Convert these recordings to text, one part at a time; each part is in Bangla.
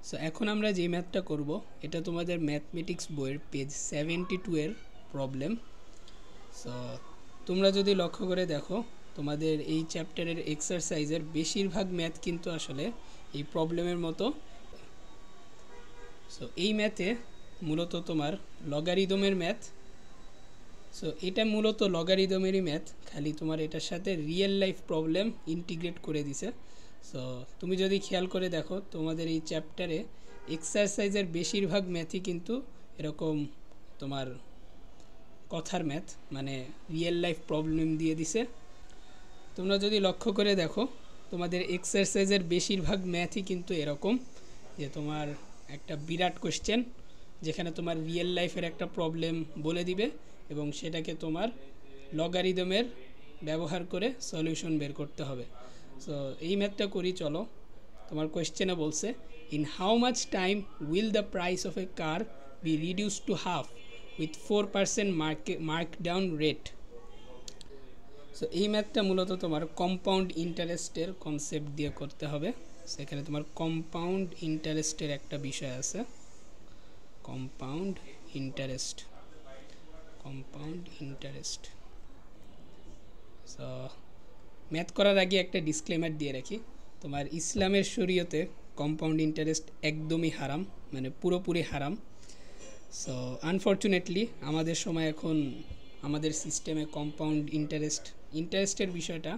সো এখন আমরা যে ম্যাথটা করব এটা তোমাদের ম্যাথমেটিক্স বইয়ের পেজ 72 এর প্রবলেম। সো তোমরা যদি লক্ষ্য করে দেখো তোমাদের এই চ্যাপ্টারের এক্সারসাইজের বেশিরভাগ ম্যাথ কিন্তু আসলে এই প্রবলেমের মতো। সো এই ম্যাথে মূলত তোমার লগারিদমের ম্যাথ। সো এটা মূলত লগারিদমেরই ম্যাথ, খালি তোমার এটার সাথে রিয়েল লাইফ প্রবলেম ইন্টিগ্রেট করে দিছে। সো তুমি যদি খেয়াল করে দেখো তোমাদের এই চ্যাপ্টারে এক্সারসাইজের বেশিরভাগ ম্যাথই কিন্তু এরকম তোমার কথার ম্যাথ, মানে রিয়েল লাইফ প্রবলেম দিয়ে দিছে। তোমরা যদি লক্ষ্য করে দেখো তোমাদের এক্সারসাইজের বেশিরভাগ ম্যাথই কিন্তু এরকম যে তোমার একটা বিরাট কোশ্চেন যেখানে তোমার রিয়েল লাইফের একটা প্রবলেম বলে দিবে এবং সেটাকে তোমার লগারিদমের ব্যবহার করে সলিউশন বের করতে হবে। সো এই ম্যাথটা করি চলো। তোমার কোয়েশ্চেনে বলছে in how much time will the price of A car B reduce to half with 4% mark down rate. So এই ম্যাথটা মূলত তোমার কম্পাউন্ড ইন্টারেস্টের কনসেপ্ট দিয়ে করতে হবে। সেখানে তোমার কম্পাউন্ড ইন্টারেস্টের একটা বিষয় আছে, কম্পাউন্ড ইন্টারেস্ট। সো ম্যাথ করার আগে একটা ডিসক্লেমার দিয়ে রাখি, তোমার ইসলামের শরীয়তে কম্পাউন্ড ইন্টারেস্ট একদমই হারাম, মানে পুরোপুরি হারাম। সো আনফর্চুনেটলি আমাদের সময় এখন আমাদের সিস্টেমে কম্পাউন্ড ইন্টারেস্টের বিষয়টা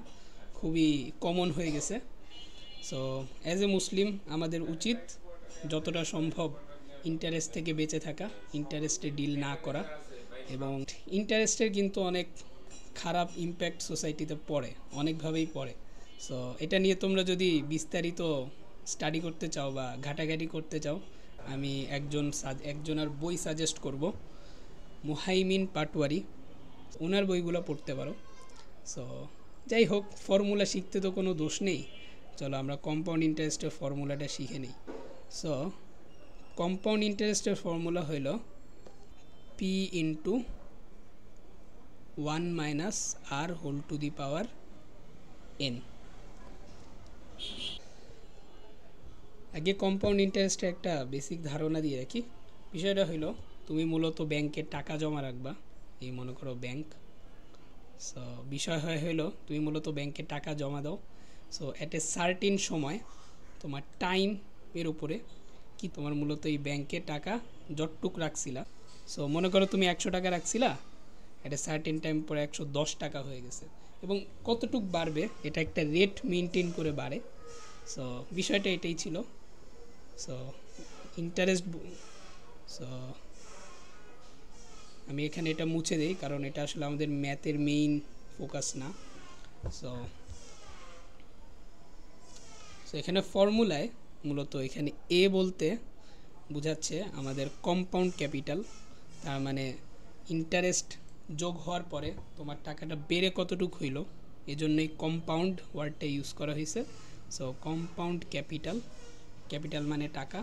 খুবই কমন হয়ে গেছে। সো অ্যাজ এ মুসলিম আমাদের উচিত যতটা সম্ভব ইন্টারেস্ট থেকে বেঁচে থাকা, ইন্টারেস্টে ডিল না করা। এবং ইন্টারেস্টের কিন্তু অনেক খারাপ ইম্প্যাক্ট সোসাইটিতে পড়ে, অনেকভাবেই পড়ে। সো এটা নিয়ে তোমরা যদি বিস্তারিত স্টাডি করতে চাও বা ঘাটাঘাটি করতে চাও, আমি একজনের বই সাজেস্ট করব, মুহাইমিন পাটওয়ারি, ওনার বইগুলো পড়তে পারো। সো যাই হোক, ফর্মুলা শিখতে তো কোনো দোষ নেই, চলো আমরা কম্পাউন্ড ইন্টারেস্টের ফর্মুলাটা শিখে নিই। সো কম্পাউন্ড ইন্টারেস্টের ফর্মুলা হইল P into 1 minus R whole to the power N. আগে কম্পাউন্ড ইন্টারেস্টের একটা বেসিক ধারণা দিয়ে রাখি। বিষয়টা হইল তুমি মূলত ব্যাংকে টাকা জমা রাখবা, এই মনে করো ব্যাংক। সো বিষয় হইল তুমি মূলত ব্যাংকে টাকা জমা দাও। সো অ্যাট এ সার্টিন সময় তোমার টাইম এর উপরে কি তোমার মূলত এই ব্যাংকে টাকা যতটুক রাখছিলা, সো মনে করো তুমি 100 টাকা রাখছিলা, একটা সার্টেন টাইম পরে 110 টাকা হয়ে গেছে, এবং কতটুক বাড়বে এটা একটা রেট মেনটেন করে বাড়ে। সো বিষয়টা এটাই ছিল। সো ইন্টারেস্ট, সো আমি এখানে এটা মুছে দিই কারণ এটা আসলে আমাদের ম্যাথের মেইন ফোকাস না। সো এখানে ফর্মুলায় মূলত এখানে এ বলতে বোঝাচ্ছে আমাদের কম্পাউন্ড ক্যাপিটাল, তার মানে ইন্টারেস্ট যোগ হওয়ার পরে তোমার টাকাটা বেড়ে কতটুকু হইল, এজন্যই কম্পাউন্ড ওয়ার্ডটা ইউজ করা হয়েছে। সো কম্পাউন্ড ক্যাপিটাল মানে টাকা।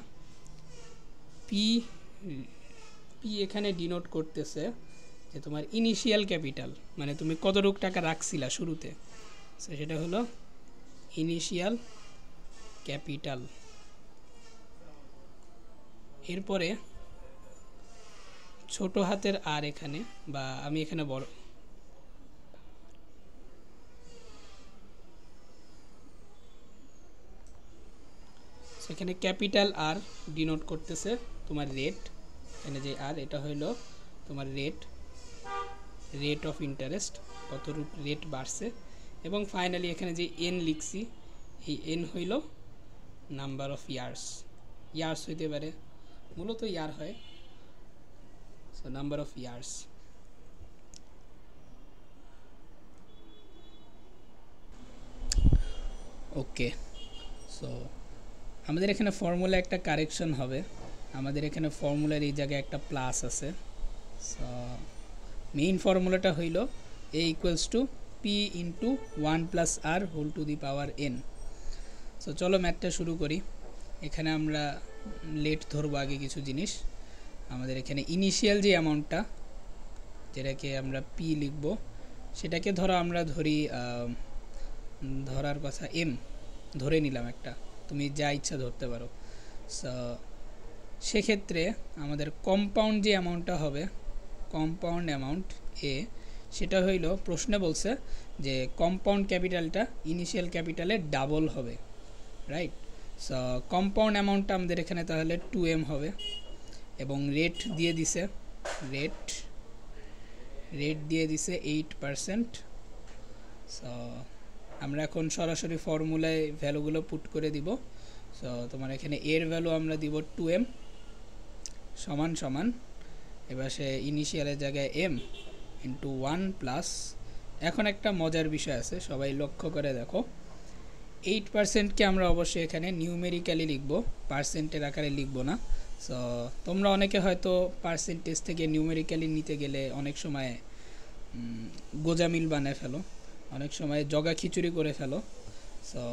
পি এখানে ডিনোট করতেছে যে তোমার ইনিশিয়াল ক্যাপিটাল, মানে তুমি কতটুকু টাকা রাখছিলা শুরুতে, সো সেটা হলো ইনিশিয়াল ক্যাপিটাল। এরপরে ছোট হাতের আর এখানে, বা আমি এখানে বড়, সেখানে ক্যাপিটাল আর ডিনোট করতেছে তোমার রেট। এখানে যে আর, এটা হইল তোমার রেট অফ ইন্টারেস্ট, কতটুকু রেট বাড়ছে। এবং ফাইনালি এখানে যে এন লিখছি, এই এন হইল নাম্বার অফ ইয়ার্স হইতে পারে, মূলত ইয়ার হয়। So number of years. Okay, so আমাদের এখানে ফর্মুলা একটা কারেকশন হবে। আমাদের এখানে ফর্মুলার এই জায়গায় একটা প্লাস আছে। সো মেইন ফর্মুলাটা হইল A equals to P into 1 plus R whole to the power N. So চলো ম্যাথটা শুরু করি। এখানে আমরা লেট ধরবো আগে কিছু জিনিস। আমাদের এখানে ইনিশিয়াল যে অ্যামাউন্টটা, যেটাকে আমরা পি লিখব, সেটাকে আমরা ধরার কথা এম ধরে নিলাম একটা, তুমি যা ইচ্ছা ধরতে পারো। সো সেক্ষেত্রে আমাদের কম্পাউন্ড যে অ্যামাউন্টটা হবে, কম্পাউন্ড অ্যামাউন্ট এ, সেটা হইল প্রশ্নে বলছে যে কম্পাউন্ড ক্যাপিটালটা ইনিশিয়াল ক্যাপিটালের ডাবল হবে, রাইট? সো কম্পাউন্ড অ্যামাউন্টটা আমাদের এখানে তাহলে 2m হবে, এবং রেট দিয়ে দিছে, রেট দিয়ে দিছে 8%। সো আমরা এখন সরাসরি ফর্মুলায় ভ্যালুগুলো পুট করে দিব। সো তোমার এখানে এর ভ্যালু আমরা দিব 2m সমান সমান, এবার সে ইনিশিয়ালের জায়গায় m ইন্টু 1 প্লাস, এখন একটা মজার বিষয় আছে, সবাই লক্ষ্য করে দেখো, 8%কে আমরা অবশ্যই এখানে নিউমেরিক্যালি লিখব, পার্সেন্টের আকারে লিখব না। সো তোমরা অনেকে হয়তো পার্সেন্টেজ থেকে নিউমেরিক্যালি নিতে গেলে অনেক সময় গোজামিল বানায় ফেলো, অনেক সময় জগা খিচুড়ি করে ফেলো। সো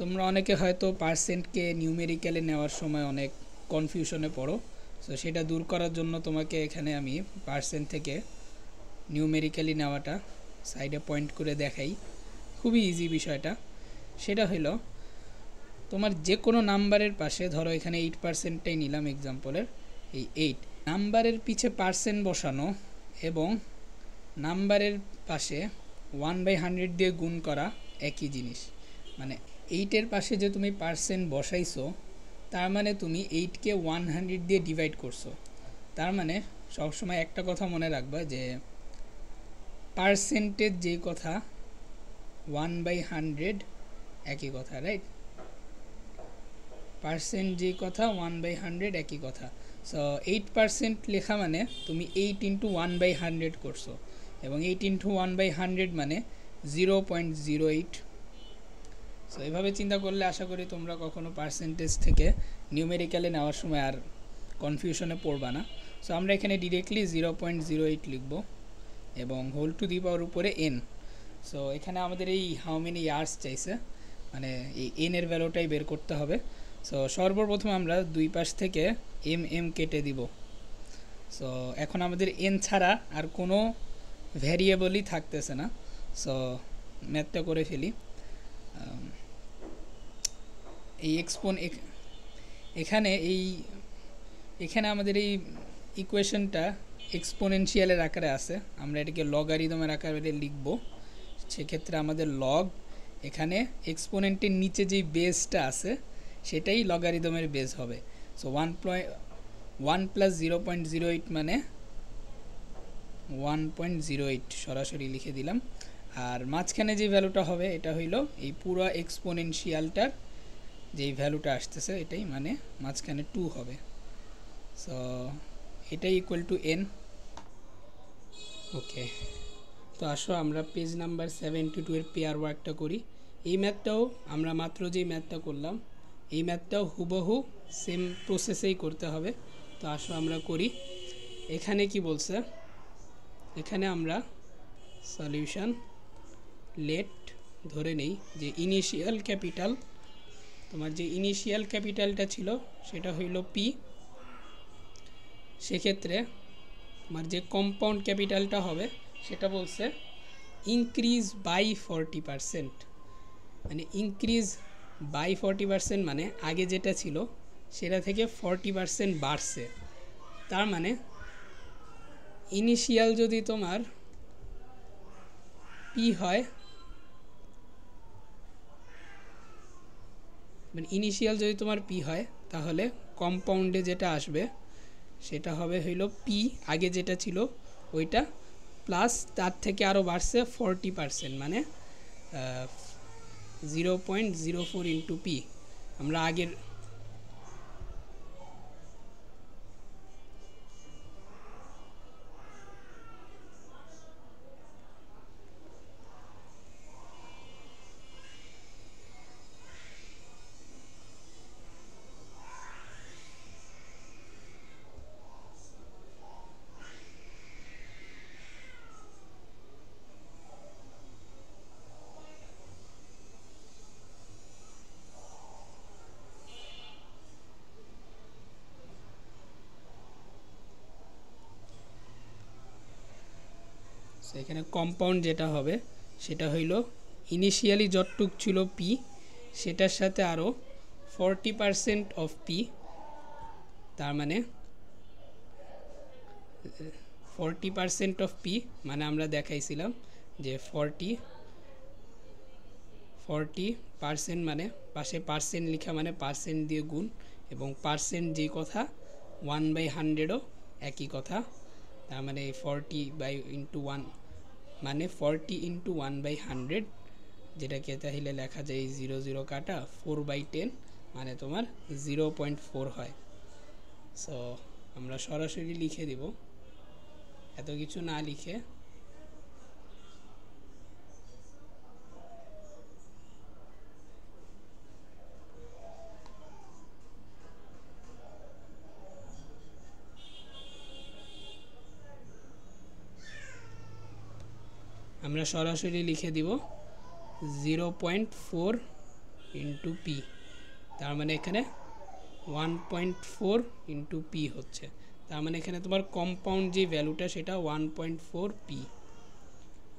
তোমরা অনেকে হয়তো পার্সেন্টকে নিউমেরিক্যালি নেওয়ার সময় অনেক কনফিউশনে পড়ো। সো সেটা দূর করার জন্য তোমাকে এখানে আমি পার্সেন্ট থেকে নিউমেরিক্যালি নেওয়াটা সাইডে পয়েন্ট করে দেখাই, খুবই ইজি বিষয়টা। সেটা হলো তোমার যে কোনো নাম্বারের পাশে, ধরো এখানে 8%টাই নিলাম এক্সাম্পলের, এই 8 নাম্বারের পিছে পার্সেন্ট বসানো এবং নাম্বারের পাশে 1/100 দিয়ে গুণ করা একই জিনিস। মানে 8-এর পাশে যে তুমি পার্সেন্ট বসাইছো, তার মানে তুমি 8কে 100 দিয়ে ডিভাইড করছো। তার মানে সবসময় একটা কথা মনে রাখবা যে পার্সেন্টেজ যেই কথা 1/100 একই কথা, রাইট? পার্সেন্ট যেই কথা 1/100 একই কথা। সো 8% লেখা মানে তুমি 8 ইন্টু 1/100 করছো, এবং 8 ইন্টু 1/100 মানে 0.08। সো এইভাবে চিন্তা করলে আশা করি তোমরা কখনো পার্সেন্টেজ থেকে নিউমেরিক্যালে নেওয়ার সময় আর কনফিউশনে পড়বা না। সো আমরা এখানে ডিরেক্টলি 0.08 লিখব এবং হোল টু দি পাওয়ার উপরে n। সো এখানে আমাদের এই হাউ মেনি ইয়ার্স চাইছে, মানে এই n এর ভ্যালুটাই বের করতে হবে। সো সর্বপ্রথম আমরা দুই পাশ থেকে m কেটে দিব। সো এখন আমাদের n ছাড়া আর কোনো ভ্যারিয়েবলই থাকতেছে না। সো ম্যাথটা করে ফেলি। এই এখানে আমাদের এই ইকুয়েশনটা এক্সপোনেনশিয়ালের আকারে আছে, আমরা এটাকে লগারিদমের আকারে লিখব। সেক্ষেত্রে আমাদের লগ, এখানে এক্সপোনেন্টের নিচে যেই বেসটা আছে সেটাই লগারিদমের বেস হবে। সো 1 প্লাস 0.08 মানে 1.08 সরাসরি লিখে দিলাম। আর মাঝখানে যে ভ্যালুটা হবে এটা হইল এই পুরো এক্সপোনেনশিয়ালটার যেই ভ্যালুটা আসতেছে এটাই, মানে মাঝখানে 2 হবে। সো এটাই ইকুয়াল টু n। ওকে, তো আসো আমরা পেজ নাম্বার 72 এর পেয়ার ওয়ার্কটা করি। এই ম্যাথটাও আমরা মাত্র যেই ম্যাথটা করলাম এই ম্যাথটাও হুবহু সেম প্রসেসেই করতে হবে। তো আসো আমরা করি। এখানে কি বলছে, এখানে আমরা সলিউশন লেট ধরে নেই যে ইনিশিয়াল ক্যাপিটাল, তোমার যে ইনিশিয়াল ক্যাপিটালটা ছিল সেটা হইল p। সেক্ষেত্রে তোমার যে কম্পাউন্ড ক্যাপিটালটা হবে সেটা বলছে ইনক্রিজ বাই 40%। মানে ইনক্রিজ বাই 40% মানে আগে যেটা ছিল সেটা থেকে 40% বাড়ছে। তার মানে ইনিশিয়াল যদি তোমার p হয়, মানে ইনিশিয়াল যদি তোমার p হয় তাহলে কম্পাউন্ডে যেটা আসবে সেটা হবে হইল p আগে যেটা ছিল ওইটা প্লাস তার থেকে আরও বাড়ছে 40%, মানে 0.04 ইন্টু p। আমরা আগের এখানে কম্পাউন্ড যেটা হবে সেটা হইল ইনিশিয়ালি যতটুক ছিল p সেটার সাথে আরও 40% অফ পি, তার মানে 40% অফ পি মানে আমরা দেখাইছিলাম যে 40% মানে পাশে পার্সেন্ট লেখা মানে পার্সেন্ট দিয়ে গুণ, এবং পার্সেন্ট যেই কথা 1/100ও একই কথা, তার মানে 40/1 মানে 40 × 1/100, যেটাকে তাহলে লেখা যায় 00 কাটা 4/10 মানে তোমার 0.4 হয়। সো আমরা সরাসরি লিখে দিব, এত কিছু না লিখে। আমরা সরাসরি লিখে দিব 0.4 × পি, তার মানে এখানে 1.4 × পি হচ্ছে, তার মানে এখানে তোমার কম্পাউন্ড যে ভ্যালুটা সেটা 1.4 পি।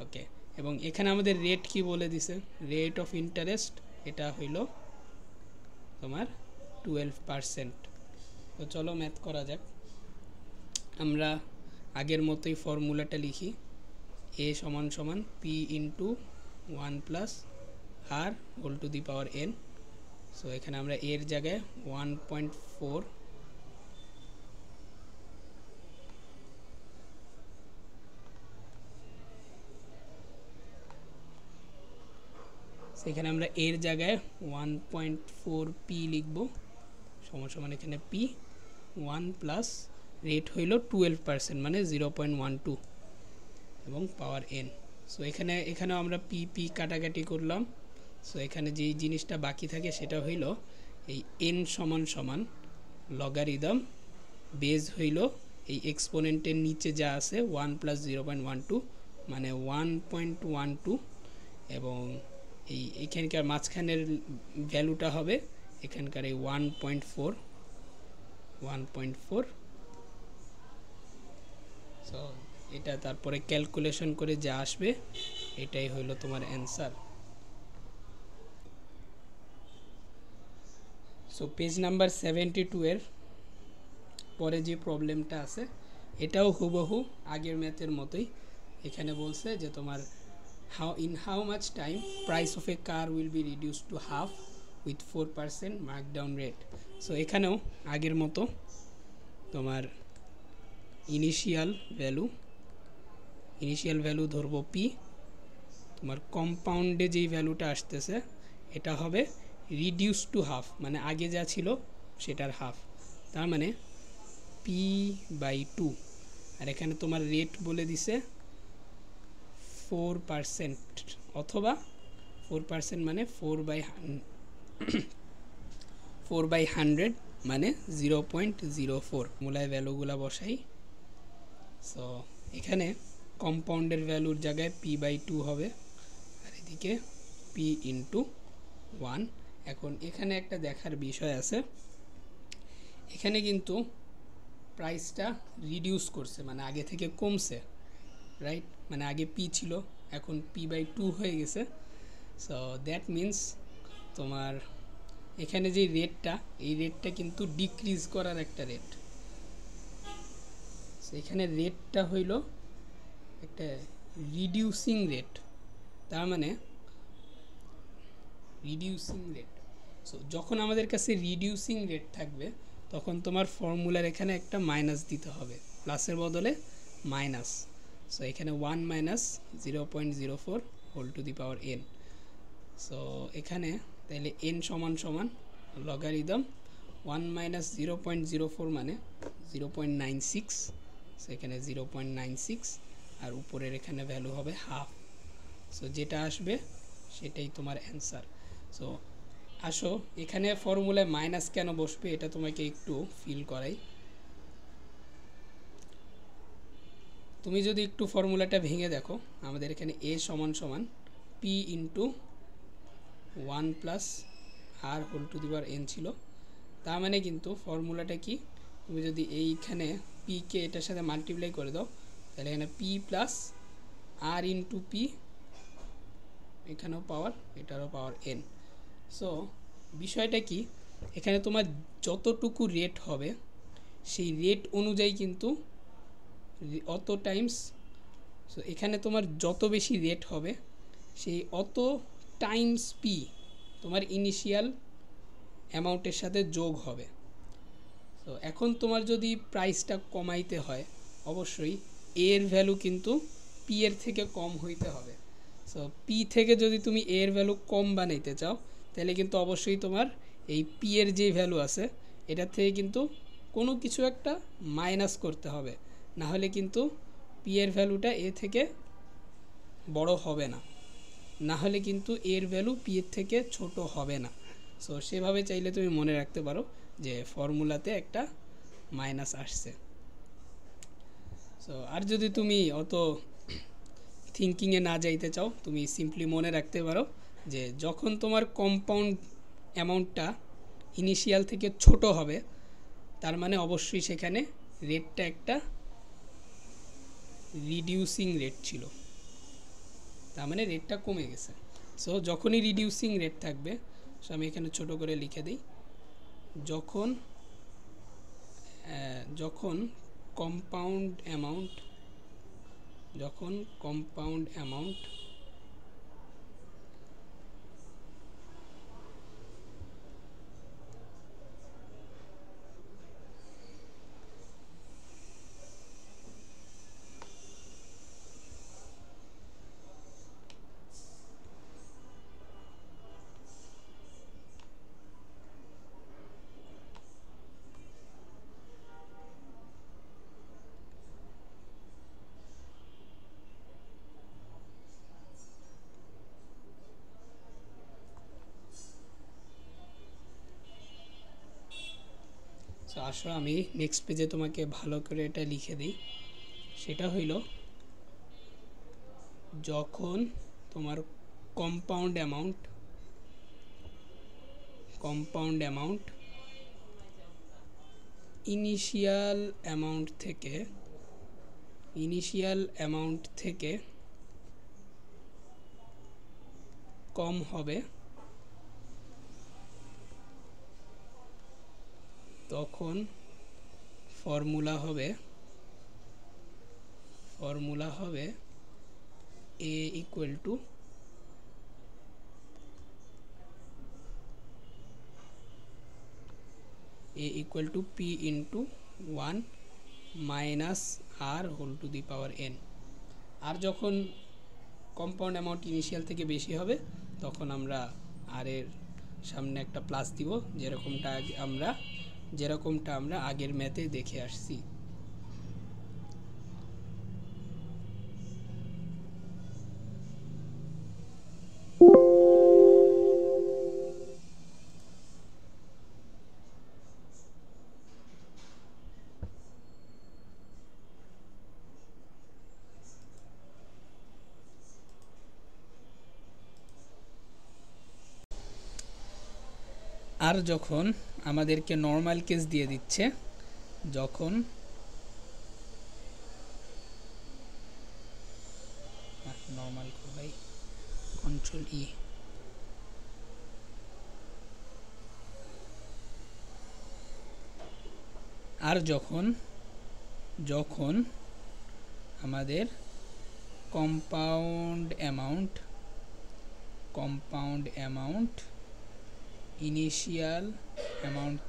ওকে, এবং এখানে আমাদের রেট কি বলে দিছে, রেট অফ ইন্টারেস্ট এটা হইল তোমার 12%। তো চলো ম্যাথ করা যাক। আমরা আগের মতোই ফর্মুলাটা লিখি, a সমান সমান p into 1 plus r whole to the power n। So এখানে আমরা এর জায়গায় 1.4 সেখানে আমরা এর জায়গায় 1.4 পি লিখব, সমান সমান এখানে p 1 প্লাস রেট হইল 12% মানে 0.12 এবং পাওয়ার n। সো এখানেও আমরা পি কাটাকাটি করলাম। সো এখানে যেই জিনিসটা বাকি থাকে সেটা হইল এই n সমান সমান লগারিদম বেজ হইল এই এক্সপোনেন্টের নিচে যা আছে 1 প্লাস 0.12 মানে 1.12, এবং এই এখানকার মাঝখানের ভ্যালুটা হবে এখানকার এই 1.4। সো এটা তারপরে ক্যালকুলেশন করে যা আসবে এটাই হইল তোমার অ্যান্সার। সো পেজ নাম্বার 72 এর পরে যে প্রবলেমটা আছে এটাও হুবহু আগের ম্যাথের মতোই। এখানে বলছে যে তোমার how much time price of a car will be reduced to half with 4% markdown rate। So এখানেও আগের মতো তোমার ইনিশিয়াল ভ্যালু ধরবো পি, তোমার কম্পাউন্ডে যেই ভ্যালুটা আসতেছে এটা হবে রিডিউস টু হাফ মানে আগে যা ছিল সেটার হাফ, তার মানে p/2, আর এখানে তোমার রেট বলে দিছে 4% অথবা 4% মানে 4/100 মানে 0.04। মূলায় ভ্যালুগুলা বসাই। সো এখানে কম্পাউন্ডের ভ্যালুর জায়গায় p/2 হবে, আর এদিকে p × 1। এখন এখানে একটা দেখার বিষয় আছে, এখানে কিন্তু প্রাইসটা রিডিউস করছে মানে আগে থেকে কমছে, রাইট? মানে আগে p ছিল এখন p/2 হয়ে গেছে। সো দ্যাট মিন্স তোমার এখানে যে রেটটা এই রেটটা কিন্তু ডিক্রিজ করার একটা রেট। সো এখানে রেটটা হইল একটা রিডিউসিং রেট, তার মানে রিডিউসিং রেট। সো যখন আমাদের কাছে রিডিউসিং রেট থাকবে তখন তোমার ফর্মুলার এখানে একটা মাইনাস দিতে হবে, প্লাসের বদলে মাইনাস। সো এখানে 1 minus 0.04 whole to the power n। So এখানে তাহলে n সমান সমান লগারিদম 1 মাইনাস 0.04 মানে 0.96। সো এখানে 0.96 আর উপরের এখানে ভ্যালু হবে হাফ। সো যেটা আসবে সেটাই তোমার অ্যান্সার। সো আসো এখানে ফর্মুলায় মাইনাস কেন বসবে এটা তোমাকে একটু ফিল করাই। তুমি যদি একটু ফর্মুলাটা ভেঙে দেখো, আমাদের এখানে a সমান সমান p × 1 plus r whole to the power n ছিল, তার মানে কিন্তু ফর্মুলাটা কি, তুমি যদি এইখানে p কে এটার সাথে মাল্টিপ্লাই করে দাও তাহলে এখানে p প্লাস r × p, এখানেও পাওয়ার এটারও পাওয়ার n। সো বিষয়টা কি, এখানে তোমার যতটুকু রেট হবে সেই রেট অনুযায়ী কিন্তু অত টাইমস, সো এখানে তোমার যত বেশি রেট হবে সেই অত টাইমস পি তোমার ইনিশিয়াল অ্যামাউন্টের সাথে যোগ হবে। তো এখন তোমার যদি প্রাইসটা কমাইতে হয় অবশ্যই এর ভ্যালু কিন্তু পি এর থেকে কম হইতে হবে। সো পি থেকে যদি তুমি এর ভ্যালু কম বানাইতে চাও তাহলে কিন্তু অবশ্যই তোমার এই পি এর যে ভ্যালু আছে এটার থেকে কিন্তু কোনো কিছু একটা মাইনাস করতে হবে, না হলে কিন্তু পি এর ভ্যালুটা এ থেকে বড় হবে না, না হলে কিন্তু এর ভ্যালু পি এর থেকে ছোট হবে না। সো সেভাবে চাইলে তুমি মনে রাখতে পারো যে ফর্মুলাতে একটা মাইনাস আসছে। সো আর যদি তুমি অত থিঙ্কিংয়ে না যাইতে চাও তুমি সিম্পলি মনে রাখতে পারো যে যখন তোমার কম্পাউন্ড অ্যামাউন্টটা ইনিশিয়াল থেকে ছোট হবে তার মানে অবশ্যই সেখানে রেটটা একটা রিডিউসিং রেট ছিল, তার মানে রেটটা কমে গেছে। সো যখনই রিডিউসিং রেট থাকবে, সো আমি এখানে ছোট করে লিখে দিই, যখন যখন কম্পাউন্ড অ্যামাউন্ট সো আসো আমি নেক্সট পেজে তোমাকে ভালো করে এটা লিখে দিই। সেটা হইল যখন তোমার কম্পাউন্ড অ্যামাউন্ট ইনিশিয়াল অ্যামাউন্ট থেকে কম হবে তখন ফর্মুলা হবে a equal to p into 1 minus r whole to the power n। আর যখন কম্পাউন্ড অ্যামাউন্ট ইনিশিয়াল থেকে বেশি হবে তখন আমরা আর এর সামনে একটা প্লাস দিব, যেরকমটা আমরা আগের ম্যাথে দেখে আসছি। আর যখন আমাদেরকে নর্মাল কেস দিয়ে দিচ্ছে, যখন নর্মাল ভাই কন্ট্রোল ই, আর যখন আমাদের কম্পাউন্ড অ্যামাউন্ট ইনিশিয়াল অ্যামাউন্ট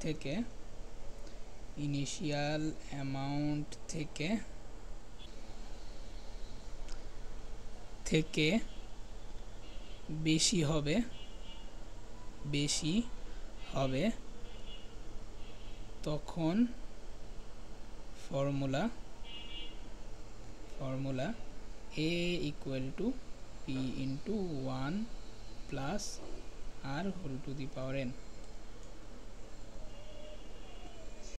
থেকে বেশি হবে তখন formula a equal to p into 1 plus r whole to the power n।